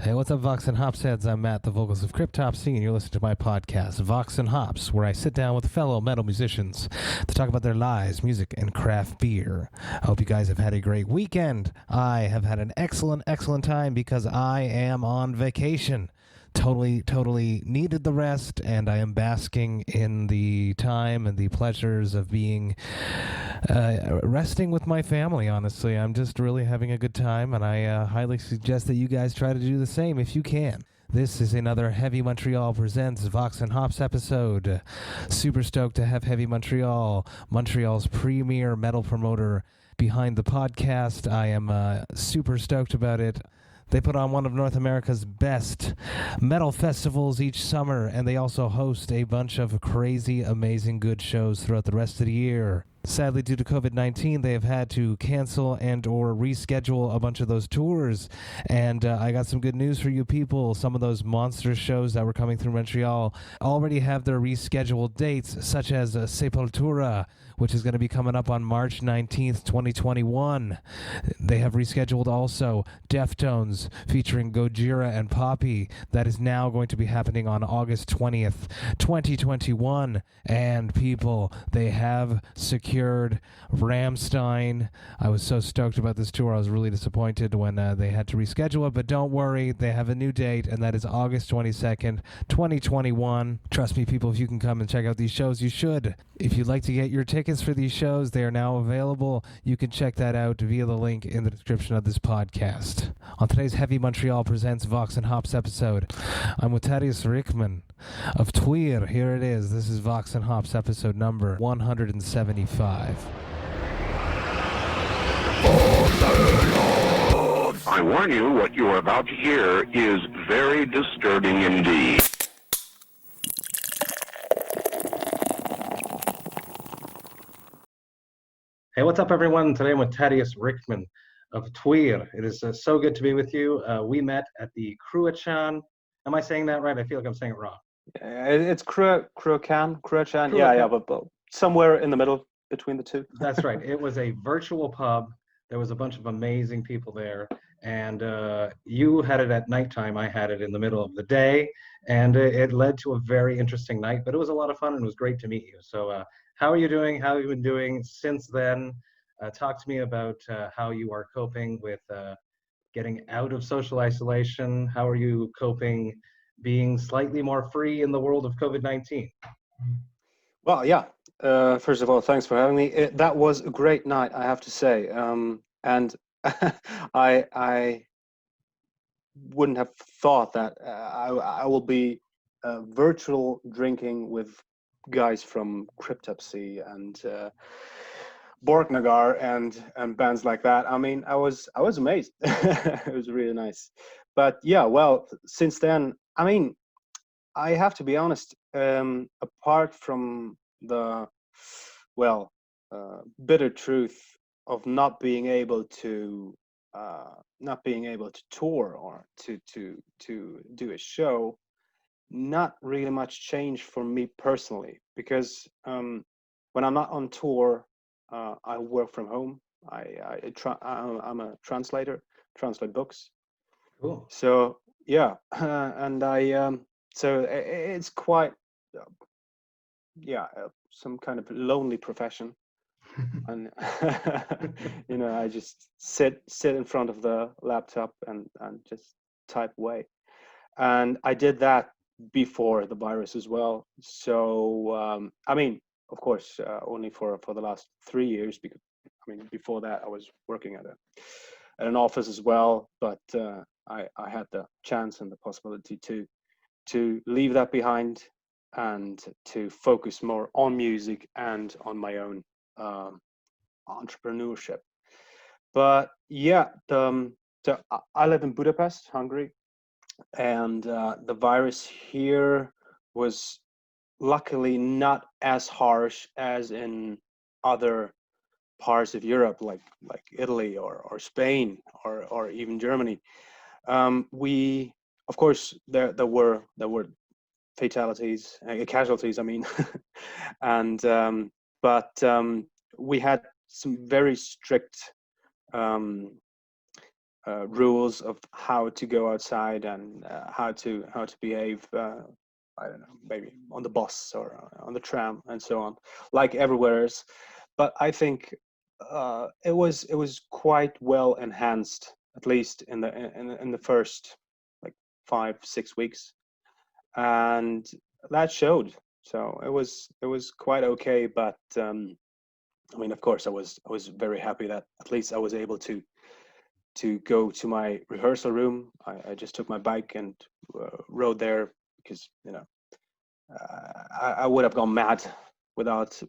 Hey, what's up, Vox and Hops heads? I'm Matt, the vocals of Cryptopsy, and you're listening to my podcast, Vox and Hops, where I sit down with fellow metal musicians to talk about their lives, music, and craft beer. I hope you guys have had a great weekend. I have had an excellent time because I am on vacation. Totally needed the rest, and I am basking in the time and the pleasures of being resting with my family, honestly. I'm just really having a good time, and I highly suggest that you guys try to do the same if you can. This is another Heavy Montreal Presents Vox and Hops episode. Super stoked to have Heavy Montreal, Montreal's premier metal promoter, behind the podcast. I am super stoked about it. They put on one of North America's best metal festivals each summer, and they also host a bunch of crazy, amazing, good shows throughout the rest of the year. Sadly, due to COVID-19, they have had to cancel and or reschedule a bunch of those tours, and I got some good news for you people. Some of those monster shows that were coming through Montreal already have their rescheduled dates, such as Sepultura, which is going to be coming up on March 19th, 2021. They have rescheduled also Deftones featuring Gojira and Poppy. That is now going to be happening on August 20th, 2021. And people, they have secured Rammstein. I was so stoked about this tour. I was really disappointed when they had to reschedule it, but don't worry, they have a new date, and that is August 22nd, 2021. Trust me, people, if you can come and check out these shows, you should. If you'd like to get your tickets for these shows, they are now available. You can check that out via the link in the description of this podcast. On today's Heavy Montreal Presents Vox and Hops episode, I'm with Tadeusz Rieckmann of Tweer. Here it is. This is Vox and Hops episode number 175. I warn you, what you are about to hear is very disturbing indeed. Hey, what's up, everyone? Today I'm with Tadeusz Rieckmann of Tweer. It is so good to be with you. We met at the Cruachan. Am I saying that right? I feel like I'm saying it wrong. It's Cruachan. Yeah, but somewhere in the middle between the two. That's right. It was a virtual pub. There was a bunch of amazing people there, and you had it at nighttime. I had it in the middle of the day, and it led to a very interesting night, but it was a lot of fun, and it was great to meet you. So how are you doing? How have you been doing since then? Talk to me about how you are coping with getting out of social isolation. How are you coping being slightly more free in the world of COVID-19? Well, yeah. First of all, thanks for having me. That was a great night, I have to say. And I wouldn't have thought that I will be virtual drinking with guys from Cryptopsy and Borknagar and bands like that. I mean, I was amazed. It was really nice. But yeah, well, since then, I mean, I have to be honest, apart from the bitter truth of not being able to tour or to do a show, not really much change for me personally, because when I'm not on tour, I work from home. I'm a translator, translate books. Cool. So yeah, and so it's quite some kind of lonely profession. And I just sit in front of the laptop and just type away. And I did that before the virus as well. So I mean, of course, only for the last 3 years, because I mean, before that I was working at an office as well. But I had the chance and the possibility to leave that behind and to focus more on music and on my own entrepreneurship. But yeah, I live in Budapest, Hungary, and the virus here was luckily not as harsh as in other parts of Europe, like Italy or Spain or even Germany. We, of course, there were fatalities, casualties, I mean, and but we had some very strict rules of how to go outside and how to behave. I don't know, maybe on the bus or on the tram and so on, like everywhere else. But I think it was quite well enhanced, at least in the first like 5-6 weeks, and that showed. So it was quite okay. But I mean, of course, I was very happy that at least I was able to go to my rehearsal room. I just took my bike and rode there because I would have gone mad without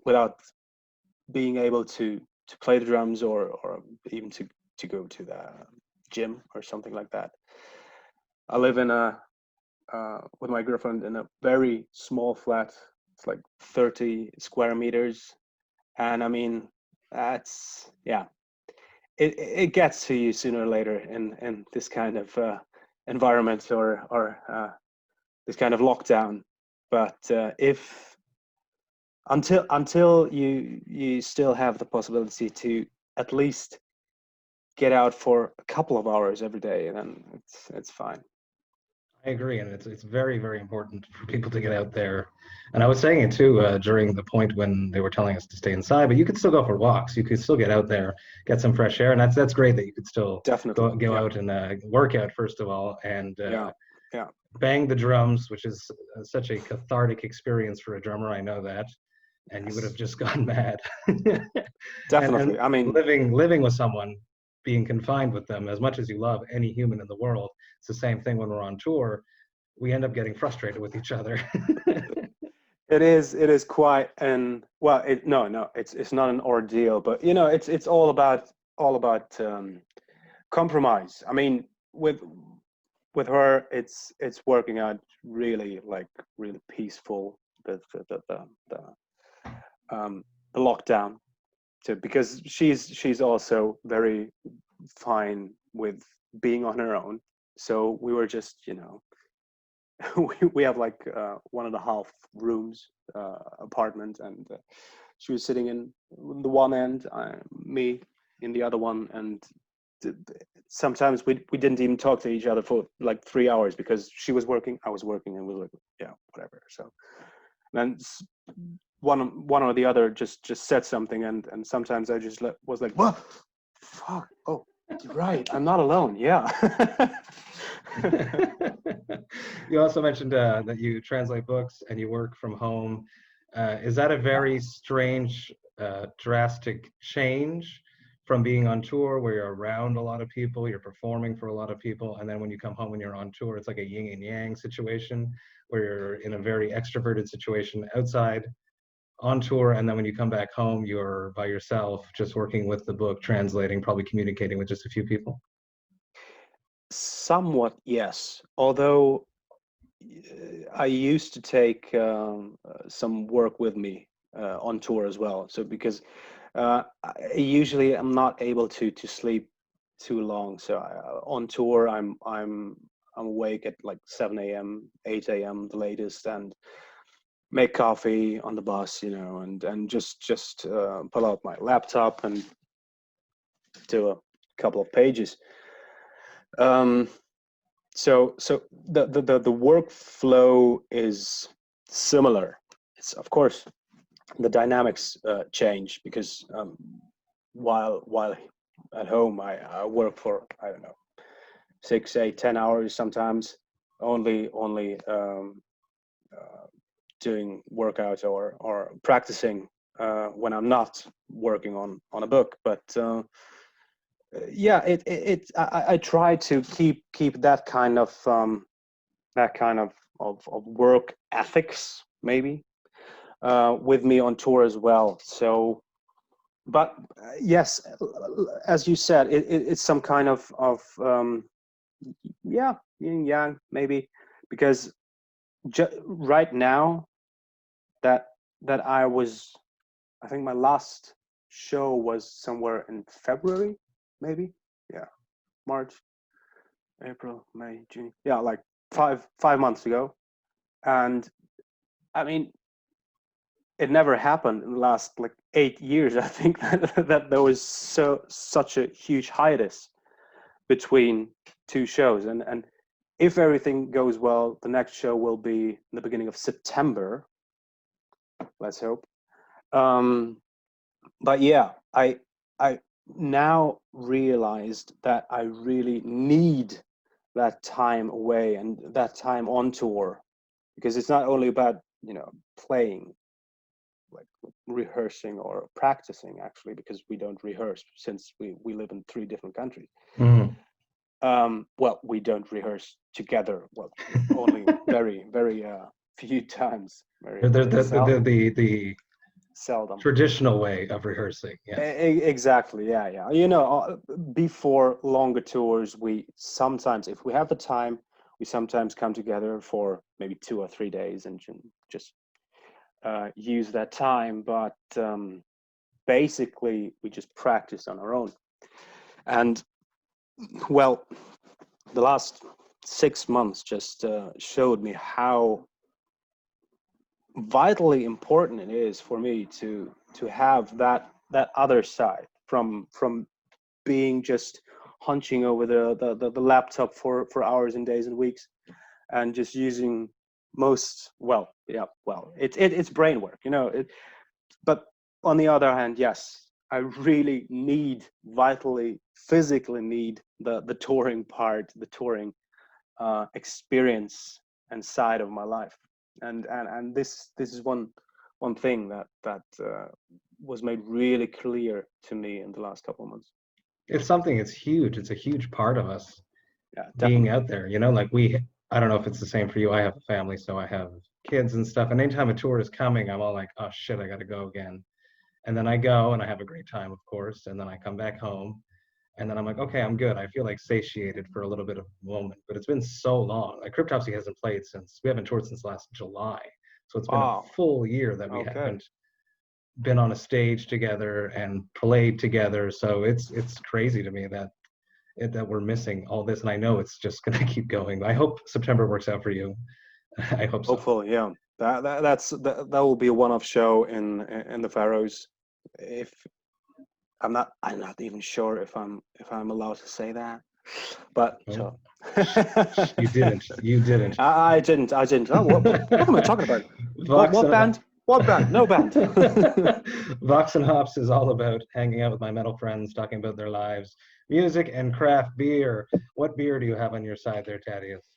being able to play the drums or even to go to the gym or something like that. I live in a with my girlfriend in a very small flat. It's like 30 square meters, and I mean that's it gets to you sooner or later in this kind of environment or this kind of lockdown. But if until you still have the possibility to at least get out for a couple of hours every day, then it's fine. I agree, and it's very, very important for people to get out there. And I was saying it too during the point when they were telling us to stay inside, but you could still go for walks. You could still get out there, get some fresh air, and that's great that you could still Definitely, go yeah. out and work out first of all, and Yeah. bang the drums, which is such a cathartic experience for a drummer. I know that, and you would have just gone mad. Definitely. And I mean, living with someone, being confined with them, as much as you love any human in the world, it's the same thing when we're on tour. We end up getting frustrated with each other. it is quite an well. No, it's not an ordeal, but it's all about compromise. I mean, with her, it's working out really really peaceful. The lockdown, too, because she's also very fine with being on her own. So we were just we have like 1.5 rooms apartment, and she was sitting in the one end, me in the other one, and sometimes we didn't even talk to each other for like 3 hours because she was working, I was working, and we were like, yeah, whatever. So then one or the other just said something, and sometimes I just was like, what? Fuck! Oh, right, I'm not alone. Yeah. You also mentioned that you translate books and you work from home. Is that a very strange, drastic change from being on tour where you're around a lot of people, you're performing for a lot of people, and then when you come home and you're on tour, it's like a yin and yang situation where you're in a very extroverted situation outside on tour, and then when you come back home, you're by yourself, just working with the book, translating, probably communicating with just a few people? Somewhat, yes. Although I used to take some work with me on tour as well. So because usually I'm not able to sleep too long. So on tour, I'm awake at like 7 a.m., 8 a.m. the latest, and make coffee on the bus, and just pull out my laptop and do a couple of pages. So the workflow is similar. It's, of course, the dynamics change because while at home I work for, I don't know, 6, 8, 10 hours sometimes, only doing workouts or practicing when I'm not working on a book. But yeah, I try to keep that kind of work ethics maybe with me on tour as well. So, but yes, as you said, it's some kind of yeah, yin yang maybe, because right now that I think my last show was somewhere in February, maybe. Yeah, March, April, May, June. Yeah, like 5 months ago. And I mean, it never happened in the last like 8 years. I think that there was such a huge hiatus between two shows, and if everything goes well, the next show will be in the beginning of September. Let's hope. But yeah, I now realized that I really need that time away and that time on tour, because it's not only about, you know, playing, like rehearsing or practicing, actually, because we don't rehearse since we live in 3 different countries. Well, we don't rehearse together. Well, only very few times. The Seldom. traditional way of rehearsing. Yes. Exactly. Yeah. You know, before longer tours, we sometimes, if we have the time, we sometimes come together for maybe 2 or 3 days and just use that time. But basically, we just practice on our own. And well, the last 6 months just showed me how vitally important it is for me to have that other side from being just hunching over the laptop for hours and days and weeks, and just using it's brain work, you know. But on the other hand, yes, I really vitally, physically need the touring part, the touring experience and side of my life. And this is one thing that was made really clear to me in the last couple of months. It's huge. It's a huge part of us Yeah, being definitely. out there. You know, like I don't know if it's the same for you. I have a family, so I have kids and stuff. And anytime a tour is coming, I'm all like, oh shit, I got to go again. And then I go and I have a great time, of course. And then I come back home and then I'm like, okay, I'm good. I feel like satiated for a little bit of a moment, but it's been so long. Like Cryptopsy hasn't played since, we haven't toured since last July. So it's been a Wow. full year that we Okay. haven't been on a stage together and played together. So it's crazy to me that we're missing all this. And I know it's just going to keep going. I hope September works out for you. I hope so. Hopefully, yeah. That will be a one-off show in the Faroes. If I'm not even sure if I'm allowed to say that, but so. You didn't. I didn't. Oh, what am I talking about? What band? What band? No band. Vox&Hops is all about hanging out with my metal friends, talking about their lives, music, and craft beer. What beer do you have on your side there, Tadeusz?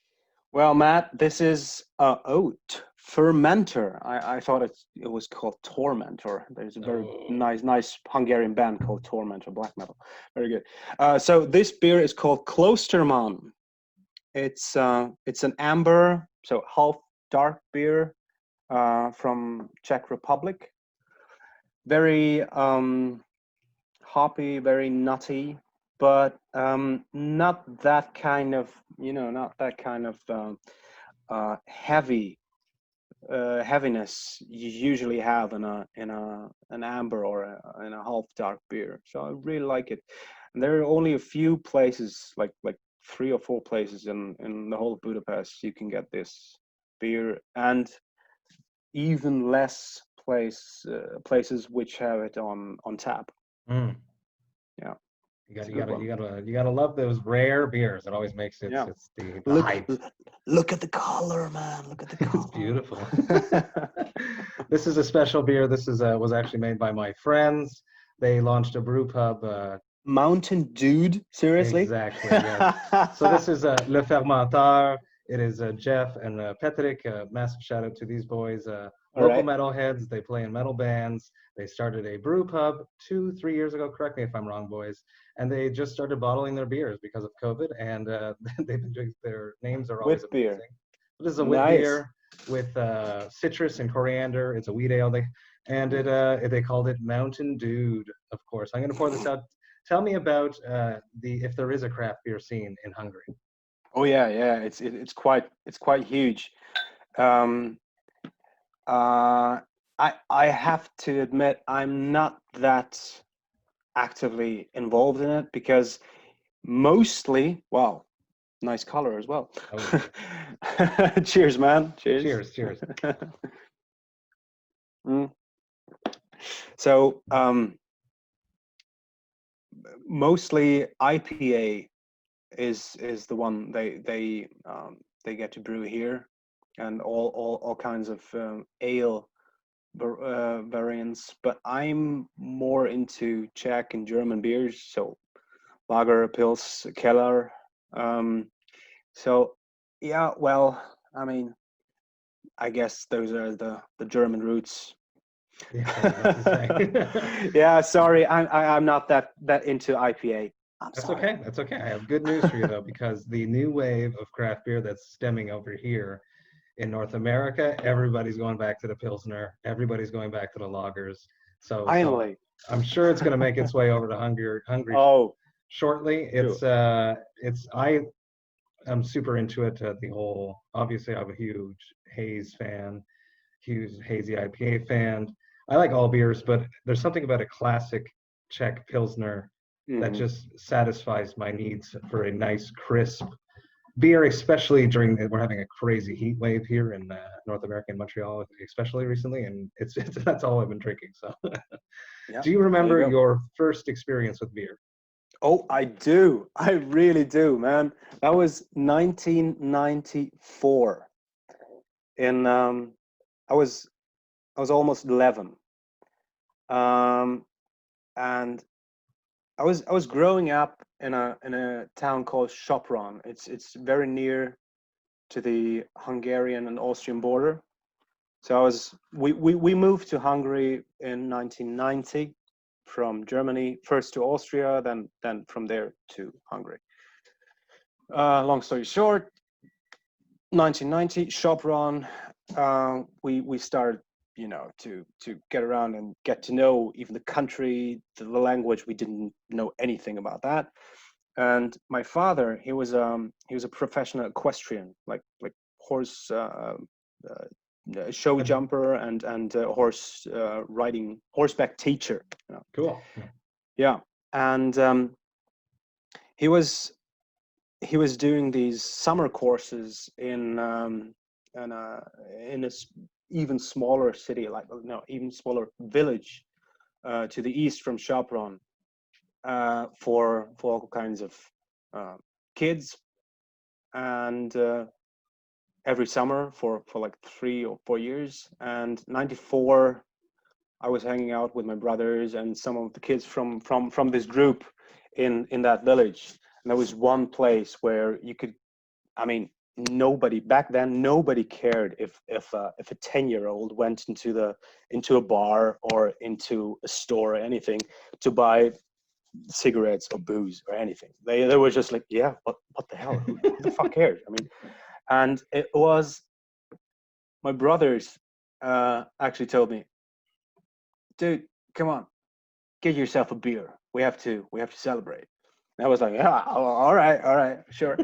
Well, Matt, this is oat fermentor. I thought it was called Tormentor. There's a very nice Hungarian band called Tormentor, black metal. Very good. So this beer is called Klostermann. It's an amber, so half dark beer from Czech Republic. Very hoppy, very nutty, but not that kind of, heaviness you usually have in an amber or in a half dark beer. So I really like it. And there are only a few places, like 3 or 4 places in the whole of Budapest you can get this beer, and even less places which have it on tap. Mm. Yeah. You gotta love those rare beers. It always makes it. Yeah. It's the hype. Look at the color, man. Look at the color. It's beautiful. This is a special beer. This is was actually made by my friends. They launched a brew pub. Mountain Dude, seriously? Exactly. Yes. So this is Le Fermentor. It is Jeff and Patrick. Massive shout out to these boys. Local metalheads. They play in metal bands. They started a brew pub 2-3 years ago. Correct me if I'm wrong, boys. And they just started bottling their beers because of COVID. And they've been doing. Their names are always amazing. Beer. This is a wheat beer with citrus and coriander. It's a wheat ale. They called it Mountain Dude. Of course, I'm going to pour this out. Tell me about if there is a craft beer scene in Hungary. Oh yeah. It's quite huge. I have to admit I'm not that actively involved in it, because mostly, wow, nice color as well. Oh. Cheers, man. Cheers. So mostly IPA is the one they get to brew here, and all kinds of ale variants. But I'm more into Czech and German beers, so lager, pils, keller. So yeah, well, I mean, I guess those are the German roots. Yeah, I was about to say. Yeah, sorry, I'm not that into IPA. I'm That's sorry. okay. That's okay. I have good news for you though, because the new wave of craft beer that's stemming over here in North America, everybody's going back to the Pilsner. Everybody's going back to the lagers. So Finally. I'm sure it's going to make its way over to Hungary Oh, shortly. sure. I'm super into it. The whole, obviously, I'm a huge haze fan, huge hazy IPA fan. I like all beers, but there's something about a classic Czech Pilsner that Mhm. just satisfies my needs for a nice, crisp beer, especially during we're having a crazy heat wave here in North America, in Montreal, especially recently, and it's that's all I've been drinking. So, Yeah, do you there you remember go. your first experience with beer? Oh, I do. I really do, man. That was 1994. In I was I was almost 11. Um, and I was growing up in a town called Sopron. It's very near to the Hungarian and Austrian border. So we moved to Hungary in 1990 from Germany, first to Austria, then from there to Hungary. Long story short, 1990 Sopron, we started, to get around and get to know even the country, the language. We didn't know anything about that. And my father, he was a professional equestrian, like horse show Uh, jumper and horse riding, horseback teacher. Cool. Yeah. Yeah, and he was he was doing these summer courses in a in a even smaller city, like no, even smaller village to the east from Sopron, for all kinds of uh, kids, and every summer for like 3 or 4 years. And 94, I was hanging out with my brothers and some of the kids from this group in that village. And there was one place where you could, I mean, nobody back then, nobody cared if a 10-year-old went into a bar or into a store or anything to buy cigarettes or booze or anything. They were just like, yeah, what the hell? Who the fuck cares? I mean, and it was my brothers actually told me, dude, come on, get yourself a beer. We have to celebrate. And I was like, yeah, all right, sure.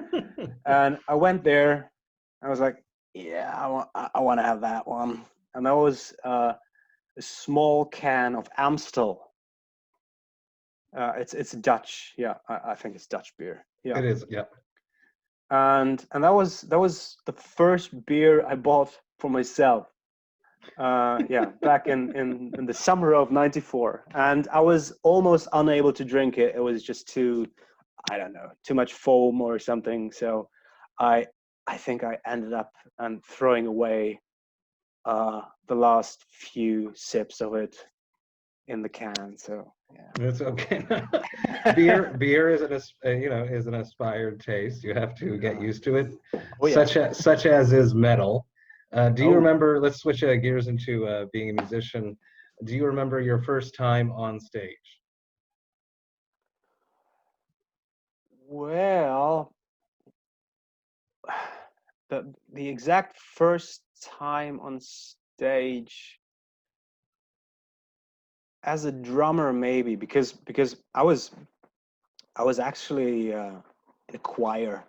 And I went there. I was like, yeah, I want to have that one. And that was a small can of Amstel. It's Dutch. Yeah, I think it's Dutch beer. Yeah. It is. Yeah. And that was the first beer I bought for myself. Yeah, back in the summer of 94. And I was almost unable to drink it. It was just I don't know, too much foam or something. So I I think I ended up and throwing away the last few sips of it in the can. So That's okay. yeah. Beer is is an aspired taste. You have to get used to it, Oh yeah. such as is metal. Do you Oh remember? Let's switch gears into being a musician. Do you remember your first time on stage? well, the exact first time on stage as a drummer, maybe, because I was actually in a choir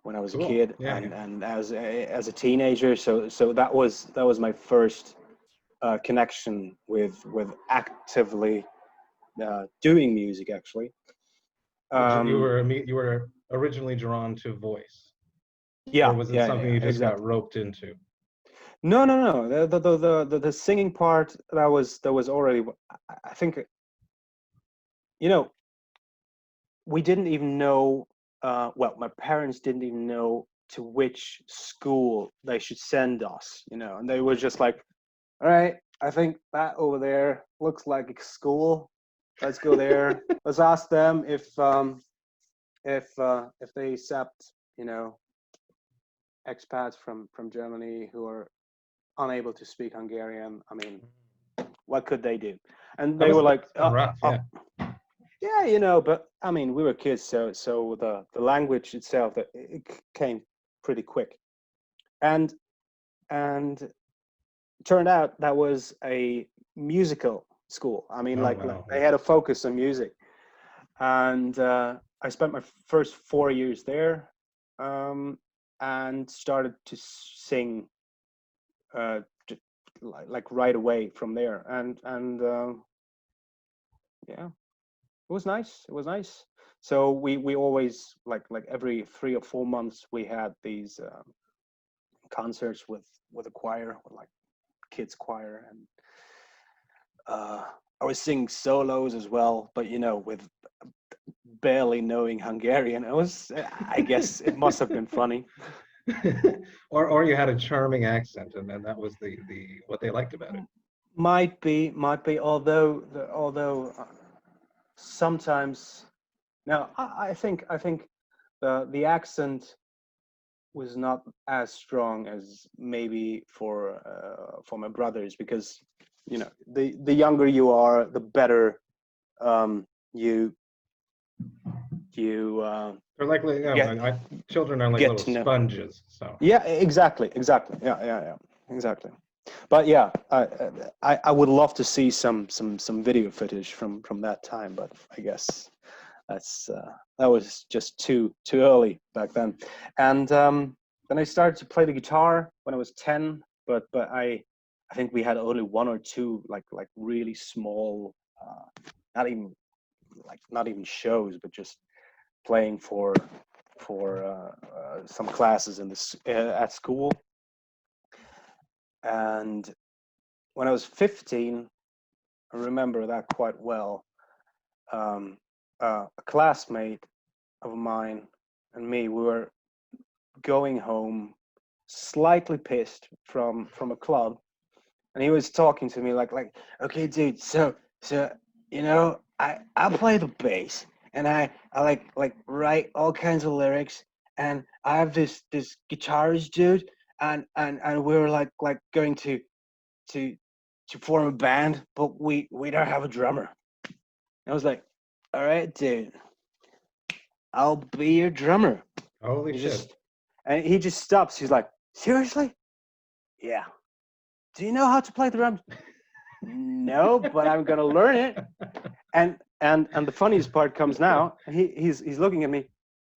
when I was a Cool. kid, Yeah, yeah. and as a teenager. So that was my first connection with actively doing music, actually. Um, You were originally drawn to voice, or yeah, was it yeah, yeah, something yeah, you just got exactly. roped into? No, no, no. The singing part, that was already. I think, you know we didn't even know. well, my parents didn't even know to which school they should send us, and they were just like, all right, I think that over there looks like a school. Let's go there. Let's ask them if they accept, expats from Germany who are unable to speak Hungarian. I mean, what could they do? And they were like, rough, yeah. yeah, but I mean, we were kids, so the language itself, it came pretty quick, and turned out that was a musical school. I mean, like they had a focus on music, and I spent my first 4 years there, and started to sing, like right away from there, and yeah, it was nice. It was nice. So we always like every 3 or 4 months we had these concerts with a choir, with like kids choir, and I was singing solos as well, but with barely knowing Hungarian. I guess it must have been funny. or you had a charming accent, and then that was the what they liked about it. Might be, although sometimes, now I think the accent was not as strong as maybe for my brothers, because the younger you are, the better you They're like children are like little sponges. So yeah, exactly, yeah, exactly. But yeah, I would love to see some video footage from that time, but I guess that was just too early back then. And then I started to play the guitar when I was 10, but I think we had only 1 or 2 like really small, not even shows, but just playing for some classes in this at school. And when I was 15, I remember that quite well. A classmate of mine and me, we were going home slightly pissed from a club, and he was talking to me like, okay, dude, so I play the bass, and I like write all kinds of lyrics, and I have this guitarist dude, and we were like going to form a band, but we don't have a drummer. I was like, all right, dude, I'll be your drummer. Holy shit. And he just stops. He's like, seriously? Yeah. Do you know how to play the drums? No, but I'm gonna learn it. And the funniest part comes now. He's looking at me.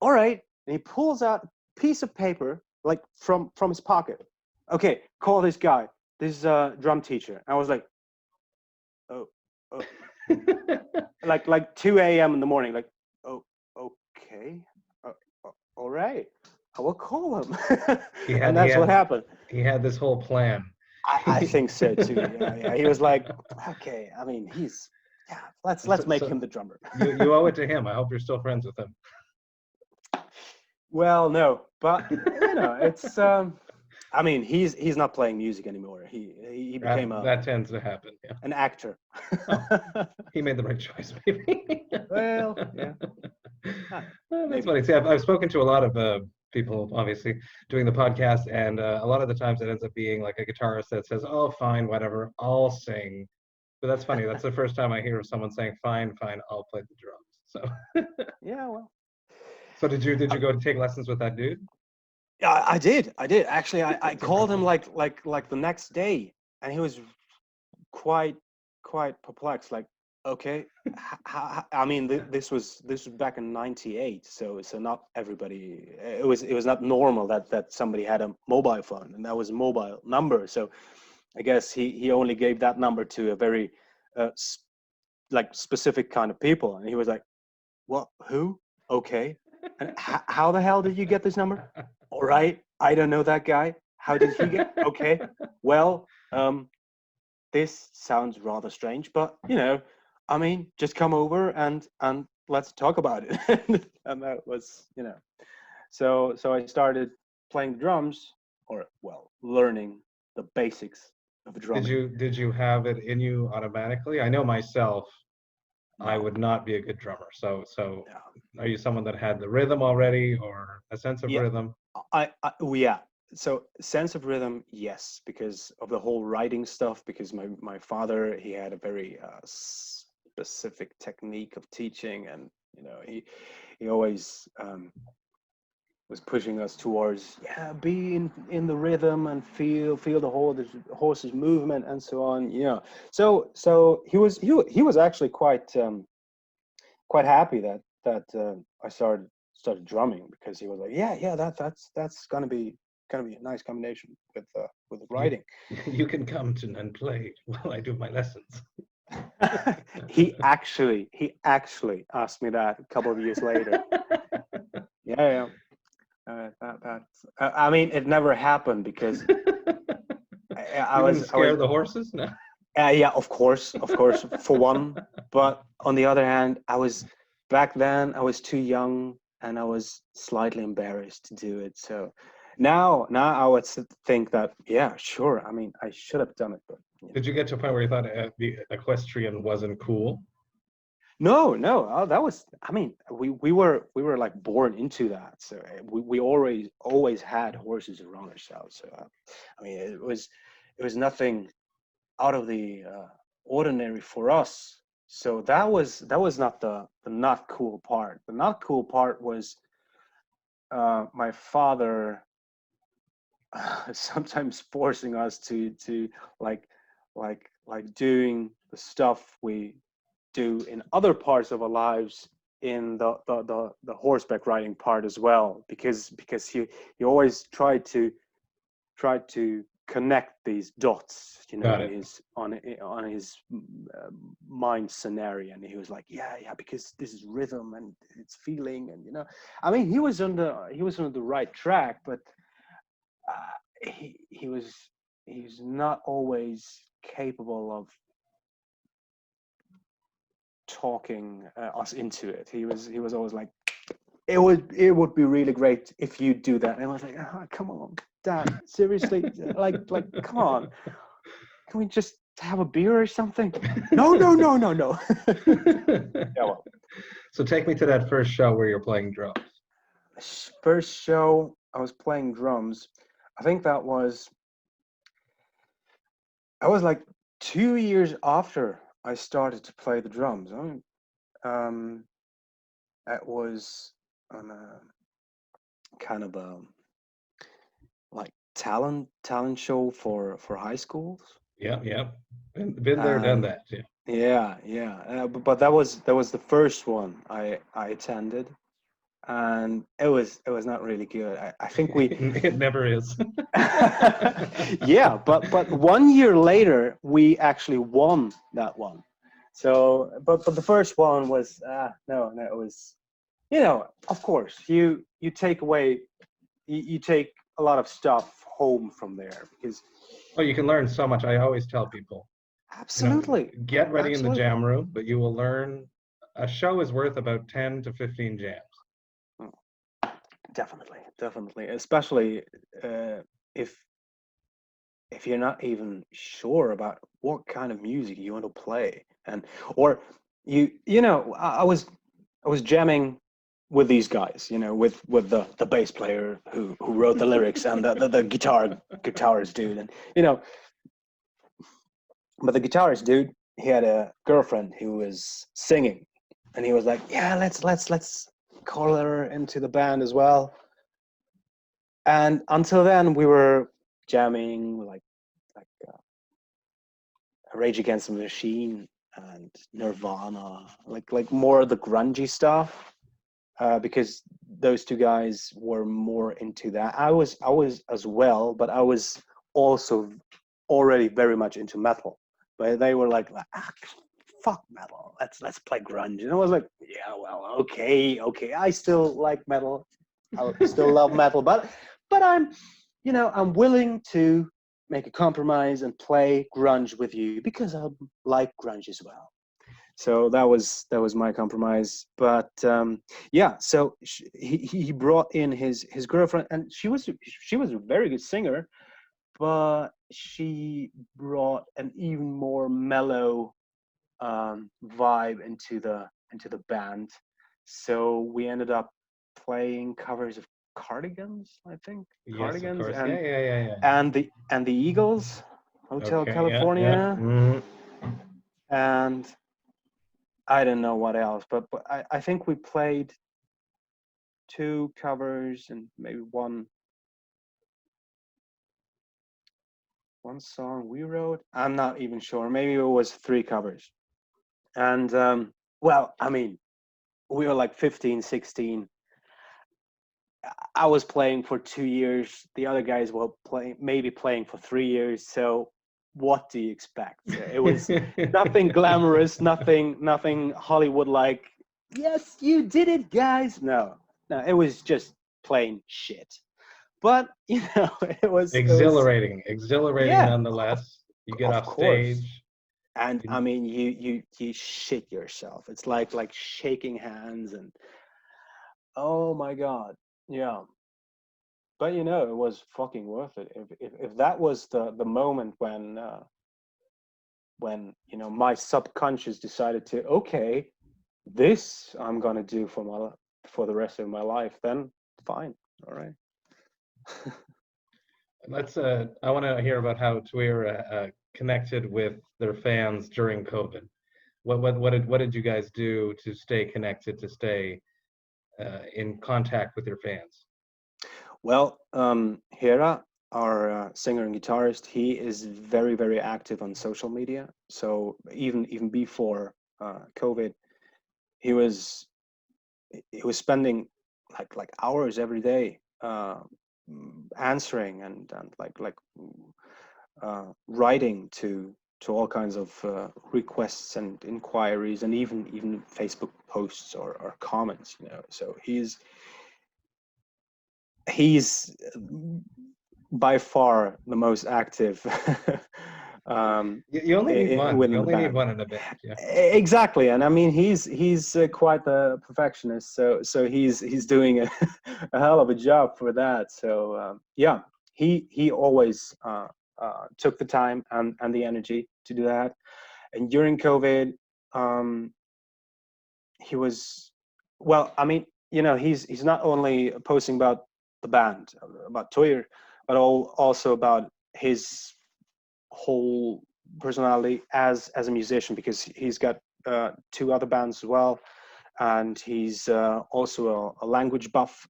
All right. And he pulls out a piece of paper, like from his pocket. Okay, call this guy. This is a drum teacher. I was like, oh. like 2 a.m. in the morning. Like, oh, okay, all right. I will call him. And that's what happened. He had this whole plan. I think so too. Yeah. He was like, okay. I mean, let's make him the drummer. You owe it to him. I hope you're still friends with him. Well, no, but it's. I mean, he's not playing music anymore. He became that tends to happen. Yeah. An actor. He made the right choice, maybe. Well, yeah. That's funny. See, I've spoken to a lot of people, obviously, doing the podcast, and a lot of the times it ends up being like a guitarist that says, "Oh, fine, whatever, I'll sing." But that's funny. That's the first time I hear of someone saying, "Fine, I'll play the drums." So. Yeah, well. So did you go to take lessons with that dude? Yeah, I did. Actually, I called him like the next day, and he was quite perplexed. Like, okay, I mean, this was back in '98, so not everybody. It was not normal that somebody had a mobile phone, and that was a mobile number. So, I guess he only gave that number to a very specific kind of people, and he was like, "What? Who? Okay, and how the hell did you get this number?" All right, I don't know that guy. How did he get? Okay, well, this sounds rather strange, but I mean, just come over and let's talk about it. And that was, so I started playing drums, or well, learning the basics of drumming. Did you have it in you automatically? I know myself, I No. would not be a good drummer. So Yeah. are you someone that had the rhythm already or a sense of Yeah. rhythm? Yeah. So sense of rhythm, yes, because of the whole writing stuff. Because my father, he had a very specific technique of teaching, and he always was pushing us towards be in the rhythm and feel the horse's movement and so on. So he was actually quite happy that I started drumming, because he was like, yeah, that's gonna be a nice combination with the You, writing. you can come to and play while I do my lessons. He actually asked me that a couple of years later. Yeah. I mean, it never happened, because I You didn't I was scare the horses? No. yeah, of course, for one. But on the other hand, back then I was too young, and I was slightly embarrassed to do it. So now I would think that, yeah, sure. I mean, I should have done it, but Did you get to a point where you thought the equestrian wasn't cool? no. That was. I mean, we were like born into that. So we always had horses around ourselves. So I mean, it was nothing out of the ordinary for us. So that was not the not cool part. The not cool part was my father sometimes forcing us to like doing the stuff we do in other parts of our lives in the horseback riding part as well, because he always tried to connect these dots, Got in it. his on his mind scenario, and he was like, yeah, because this is rhythm and it's feeling, and I mean, he was on the right track, but he's not always capable of talking us into it. He was always like, it would be really great if you do that. And I was like, come on, Dad, seriously, like come on, can we just have a beer or something? No. Yeah, well, So take me to that first show where you're playing drums. first show I was playing drums, I think I was like 2 years after I started to play the drums. I mean, it was on a kind of a like talent show for high schools. Yeah. Been there, done And that. Yeah. yeah. But that was the first one I attended, and it was not really good. I think we It never is. yeah, but 1 year later we actually won that one. So but the first one was no, it was, of course you take away, you take a lot of stuff home from there, because Well, you can learn so much. I always tell people, absolutely get ready in the absolutely. jam room, but you will learn a show is worth about 10 to 15 jams. Definitely, especially if you're not even sure about what kind of music you want to play, and or I was jamming with these guys, with the bass player who wrote the lyrics, and the guitarist dude, and but the guitarist dude, he had a girlfriend who was singing, and he was like, yeah, let's call her into the band as well. And until then, we were jamming like Rage Against the Machine and Nirvana, like more of the grungy stuff, because those two guys were more into that. I was as well, but I was also already very much into metal. But they were like, fuck metal, let's play grunge. And I was like, yeah, well, okay, I still like metal, I still love metal, but I'm willing to make a compromise and play grunge with you, because I like grunge as well. So that was my compromise. But yeah, so he brought in his girlfriend, and she was a very good singer, but she brought an even more mellow vibe into the band. So we ended up playing covers of Cardigans, I think. Yes, of Cardigans course. Yeah, yeah, yeah, and the Eagles, Hotel Okay, yeah, yeah. California, and I don't know what else, but I think we played 2 covers and maybe one song we wrote. I'm not even sure. Maybe it was 3 covers. And well, I mean, we were like 15, 16. I was playing for 2 years. The other guys were playing for 3 years. So what do you expect? It was nothing glamorous, nothing Hollywood like. Yes, you did it, guys. No, it was just plain shit. But it was Exhilarating yeah, nonetheless. You get of off course. stage. And I mean, you shit yourself. It's like shaking hands and oh my god, yeah. But it was fucking worth it. If that was the moment when my subconscious decided to, okay, this I'm gonna do for the rest of my life, then fine, all right. Let's. I want to hear about how Tweer connected with their fans during COVID. What did you guys do to stay connected, to stay in contact with your fans? Well, Hera, our singer and guitarist, he is very, very active on social media. So even before COVID, he was spending like hours every day answering and writing to all kinds of requests and inquiries and even Facebook posts or comments. So he's by far the most active You only need one. within You the only need band. one in a band. Yeah. Exactly, and I mean he's quite the perfectionist, so he's doing a hell of a job for that. So yeah, he always took the time and the energy to do that. And during COVID, he was, well, I mean, he's not only posting about the band, about Toyer, but also about his whole personality as a musician, because he's got 2 other bands as well, and he's also a language buff.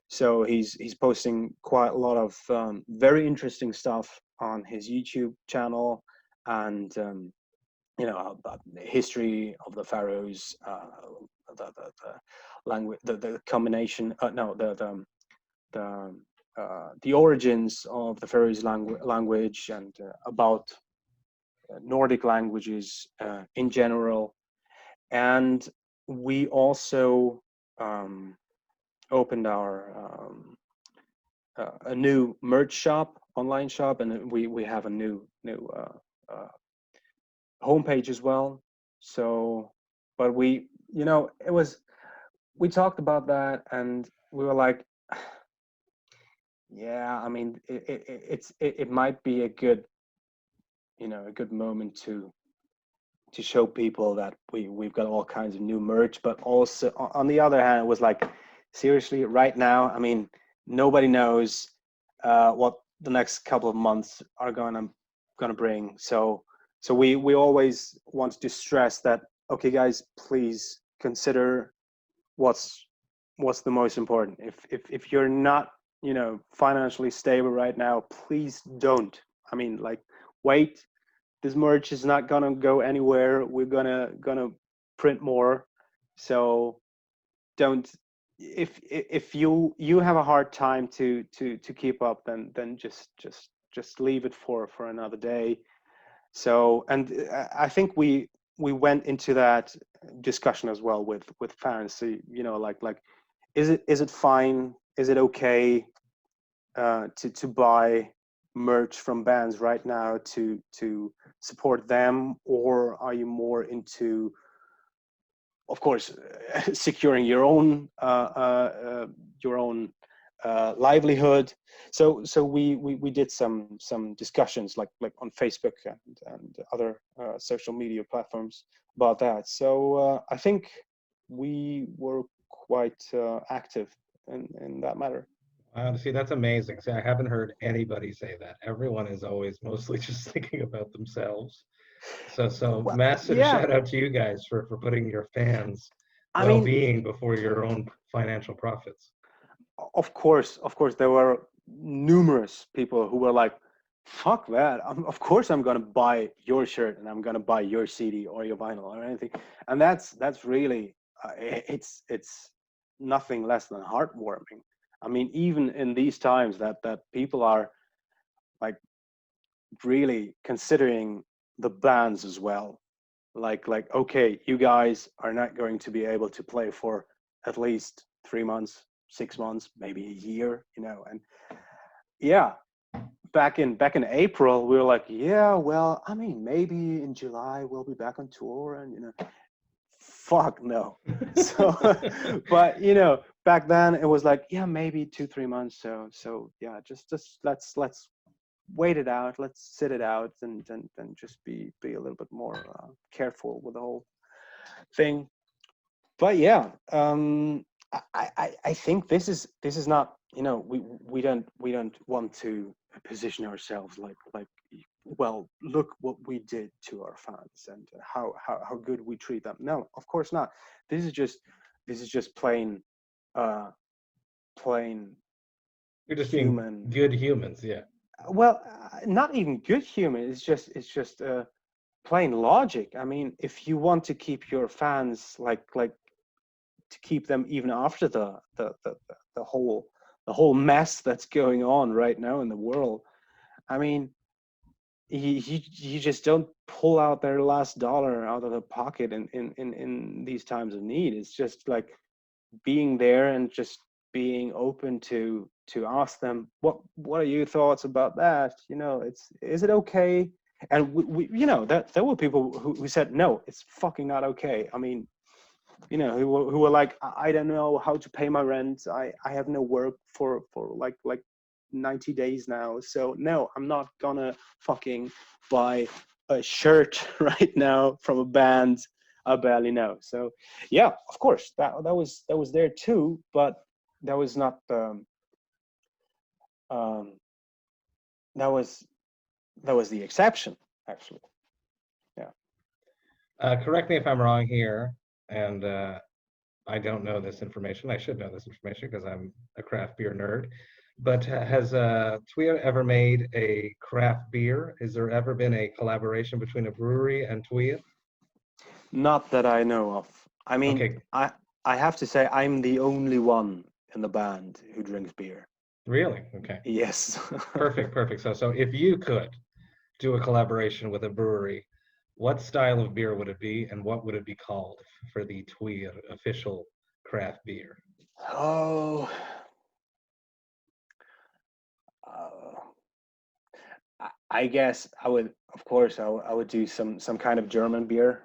So he's posting quite a lot of very interesting stuff on his YouTube channel, and about the history of the Faroes, the language, the combination. No, the origins of the Faroese language, and about Nordic languages in general. And we also opened our a new merch shop, online shop, and we have a new homepage as well. So, but we talked about that, and we were like, yeah, I mean, it might be a good moment to show people that we've got all kinds of new merch. But also on the other hand, it was like, seriously, right now, I mean, nobody knows what the next couple of months are gonna bring. So we always want to stress that, okay, guys, please consider what's the most important. If you're not financially stable right now, please don't. I mean, like, wait. This merch is not gonna go anywhere. We're gonna print more. So don't. If you have a hard time to keep up, then just leave it for another day. So, and I think we went into that discussion as well with fans. So, like, is it fine? Is it okay to buy merch from bands right now to support them, or are you more into of course, securing your own livelihood. So we did some discussions like on Facebook and other social media platforms about that. So I think we were quite active in that matter. See, that's amazing. See, I haven't heard anybody say that. Everyone is always mostly just thinking about themselves. So Well, massive yeah, shout out to you guys for putting your fans' I mean, well-being before your own financial profits. of course, there were numerous people who were like, "Fuck that! Of course, I'm gonna buy your shirt and I'm gonna buy your CD or your vinyl or anything." And that's really it's nothing less than heartwarming. I mean, even in these times that people are like really considering the bands as well. Like okay, you guys are not going to be able to play for at least 3 months, 6 months, maybe a year, and yeah, back in April we were like, yeah, well, I mean, maybe in July we'll be back on tour, and fuck no. So but back then it was like, yeah, maybe 2-3 months. So yeah, just let's wait it out, let's sit it out, and just be a little bit more careful with the whole thing. But yeah, I think this is not, we don't want to position ourselves like, well, look what we did to our fans and how good we treat them. No, of course not. This is just plain plain You're just human. being good humans, yeah. Well, not even good human. It's just plain logic. I mean, if you want to keep your fans like to keep them even after the whole mess that's going on right now in the world, I mean, you just don't pull out their last dollar out of the pocket in these times of need. It's just like being there and just being open to ask them, what are your thoughts about that? Is it okay? And we that there were people who said, no, it's fucking not okay. I mean, who were like, I don't know how to pay my rent. I have no work for like 90 days now. So no, I'm not gonna fucking buy a shirt right now from a band I barely know. So yeah, of course, that was there too, but that was not that was the exception, actually. Yeah. Correct me if I'm wrong here, and I don't know this information. I should know this information because I'm a craft beer nerd. But has Tweer ever made a craft beer? Has there ever been a collaboration between a brewery and Tweer? Not that I know of. I mean, Okay, I have to say I'm the only one in the band who drinks beer. really? Okay. Yes. Perfect. So if you could do a collaboration with a brewery, what style of beer would it be, and what would it be called for the Tweer official craft beer? Oh. Uh, I guess I would, of course, I would do some kind of German beer,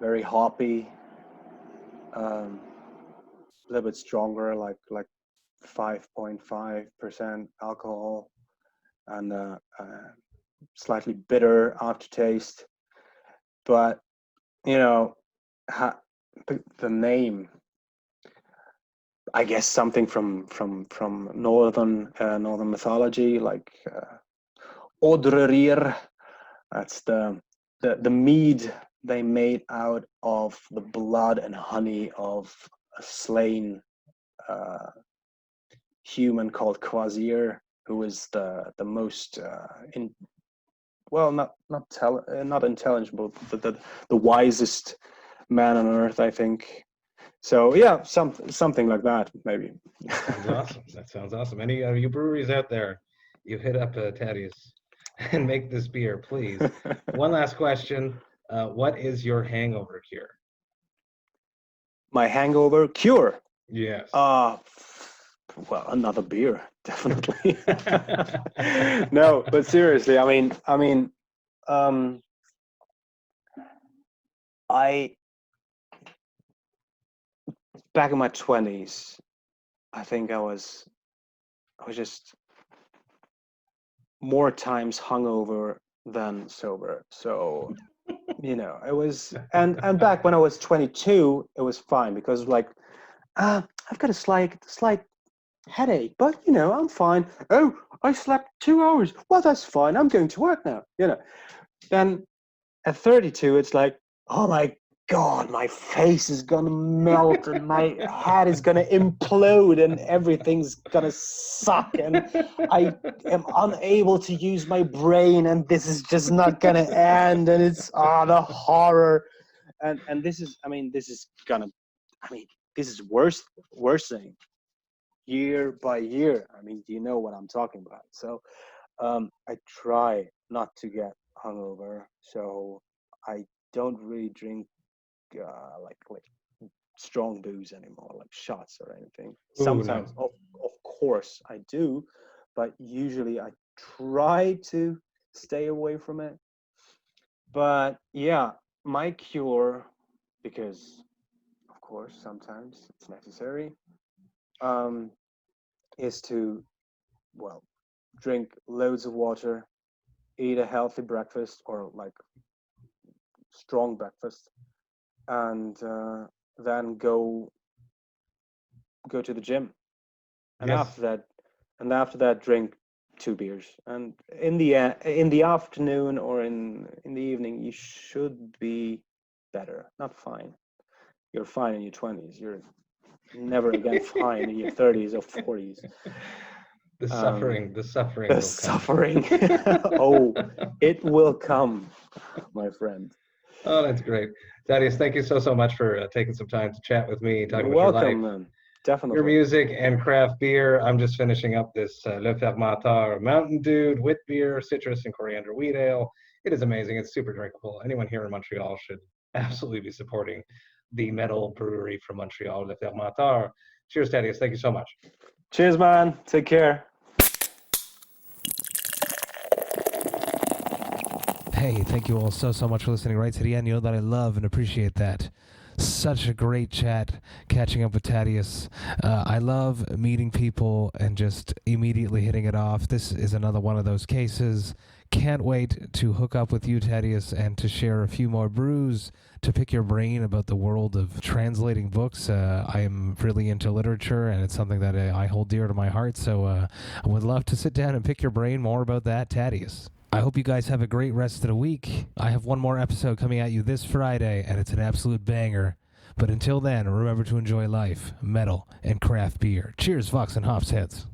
very hoppy, a little bit stronger, like 5.5% alcohol, and slightly bitter aftertaste. But the name, I guess something from northern mythology, like Odrerir. That's the mead they made out of the blood and honey of a slain human called Quasir, who is the most not intelligible, but the wisest man on earth, I think. So yeah, something like that, maybe. Sounds awesome. That sounds awesome. Any of you breweries out there, you hit up Tadeusz and make this beer, please. One last question. What is your hangover cure? My hangover cure. Yes. Well, another beer, definitely. No, but seriously, I mean, I back in my 20s, I think I was just more times hungover than sober. So, it was, and back when I was 22, it was fine because like, I've got a slight headache, but I'm fine. Oh, I slept 2 hours. Well, that's fine. I'm going to work now. Then at 32, it's like, oh my God, my face is gonna melt and my head is gonna implode and everything's gonna suck and I am unable to use my brain and this is just not gonna end and it's the horror and this is worsening year by year. Do you know what I'm talking about? So I try not to get hungover, so I don't really drink like strong booze anymore, like shots or anything. Sometimes, of course, I do, but usually I try to stay away from it. But yeah, my cure, because of course sometimes it's necessary, is to, drink loads of water, eat a healthy breakfast or like strong breakfast, and then go to the gym, and after that drink 2 beers, and in the afternoon or in the evening you should be better. Not fine. You're fine in your 20s. You're never again fine in your 30s or 40s. The suffering the suffering. Oh, it will come, my friend. Oh, that's great. Tadeusz, thank you so much for taking some time to chat with me, talk about Welcome, your life, man. Definitely. your music, and craft beer. I'm just finishing up this Le Fermentor Mountain Dew wit beer, citrus and coriander wheat ale. It is amazing. It's super drinkable. Anyone here in Montreal should absolutely be supporting the metal brewery from Montreal, Le Fermentor. Cheers, Tadeusz. Thank you so much. Cheers, man. Take care. Hey, thank you all so much for listening right to the end. You know that I love and appreciate that. Such a great chat catching up with Tadeusz. I love meeting people and just immediately hitting it off. This is another one of those cases. Can't wait to hook up with you, Tadeusz, and to share a few more brews, to pick your brain about the world of translating books. I am really into literature, and it's something that I hold dear to my heart, so I would love to sit down and pick your brain more about that, Tadeusz. I hope you guys have a great rest of the week. I have one more episode coming at you this Friday, and it's an absolute banger. But until then, remember to enjoy life, metal, and craft beer. Cheers, Vox and Hops heads.